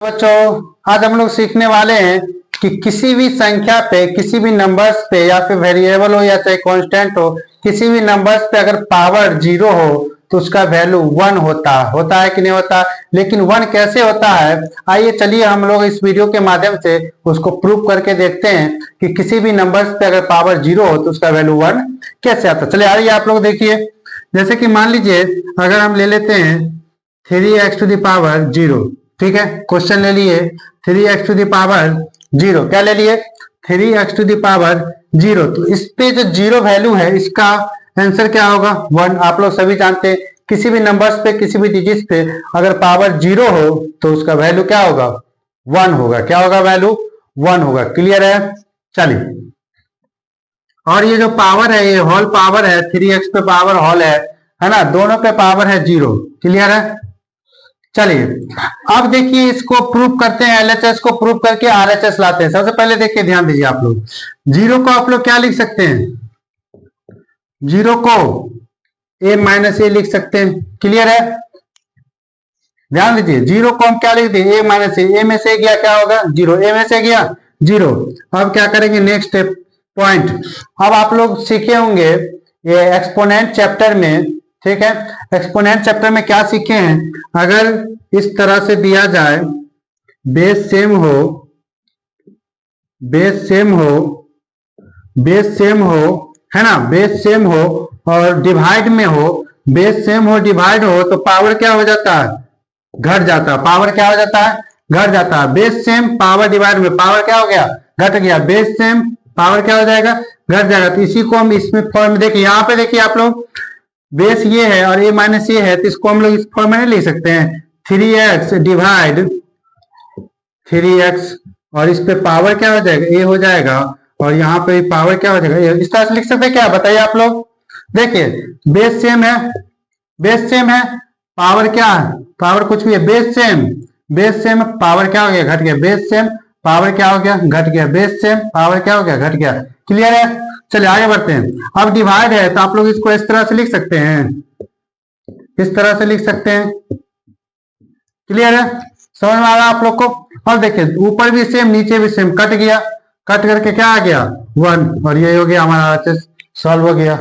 बच्चों, आज हम लोग सीखने वाले हैं कि किसी भी संख्या पे, किसी भी नंबर्स पे, या फिर वेरिएबल हो या चाहे कांस्टेंट हो, किसी भी नंबर्स पे अगर पावर जीरो हो तो उसका वैल्यू वन होता है कि नहीं होता। लेकिन वन कैसे होता है, आइए चलिए हम लोग इस वीडियो के माध्यम से उसको प्रूव करके देखते हैं कि किसी भी नंबर्स पे अगर पावर जीरो हो तो उसका वैल्यू वन कैसे आता है। चलिए आइए आप लोग देखिए, जैसे कि मान लीजिए अगर हम ले लेते हैं 3x to the power zero. ठीक है, क्वेश्चन ले लिए 3x to the power zero. क्या ले लिए? 3x to the power zero. तो इस पे जो जीरो वैल्यू है इसका आंसर क्या होगा? वन। आप लोग सभी जानते हैं किसी भी नंबर्स पे, किसी भी डिजिट पे अगर पावर जीरो हो तो उसका वैल्यू क्या होगा? वन होगा। क्या होगा? वैल्यू वन होगा। क्लियर है? चलिए, और ये जो पावर है ये होल पावर है, 3x पे पावर होल है ना, दोनों पे पावर है जीरो। क्लियर है? चलिए अब देखिए इसको प्रूव करते हैं, एलएचएस को प्रूव करके आरएचएस लाते हैं। सबसे पहले देखिए, ध्यान दीजिए आप लोग, जीरो को आप लोग क्या लिख सकते हैं? जीरो को ए माइनस ए लिख सकते हैं। क्लियर है? ध्यान दीजिए, जीरो को हम क्या लिख दिए? ए माइनस ए में से गया क्या होगा? जीरो। ए में से गया जीरो। अब क्या करेंगे? Next step point. अब आप लोग सीखे होंगे ये एक्सपोनेंट चैप्टर में। ठीक है, एक्सपोनेंट चैप्टर में क्या सीखे हैं? अगर इस तरह से दिया जाए, बेस सेम हो, बेस सेम हो, बेस सेम हो, है ना, बेस सेम हो और डिवाइड में हो, बेस सेम हो डिवाइड हो, तो पावर क्या हो जाता है? घट जाता है। पावर क्या हो जाता है? घट जाता है। बेस सेम पावर डिवाइड में पावर क्या हो गया? घट गया। बेस सेम पावर क्या हो जाएगा? घट जाएगा। तो इसी को हम इसमें फॉर्म में देखिए, यहाँ पे देखिए आप लोग, बेस ये है और ए माइनस ये है, तो इसको हम लोग इस फॉर्म में नहीं लिख सकते हैं? 3x डिवाइड 3x, और इस पे पावर क्या हो जाएगा? ए हो जाएगा, और यहाँ पे पावर क्या हो जाएगा? इस तरह से लिख सकते हैं क्या? बताइए आप लोग। देखिए बेस सेम है, बेस सेम है, पावर क्या है? पावर कुछ भी है, base same, base same, power क्या हो गया? घट गया। बेस सेम पावर क्या हो गया? घट गया। बेस सेम पावर क्या हो गया? घट गया। क्लियर है? चलिए आगे बढ़ते हैं। अब डिवाइड है तो आप लोग इसको इस तरह से लिख सकते हैं, इस तरह से लिख सकते हैं। क्लियर है? समझ में आ रहा है आप लोग को? और देखिए ऊपर भी सेम नीचे भी सेम, कट गया, कट करके क्या आ गया? वन, और ये हो गया हमारा सॉल्व हो गया।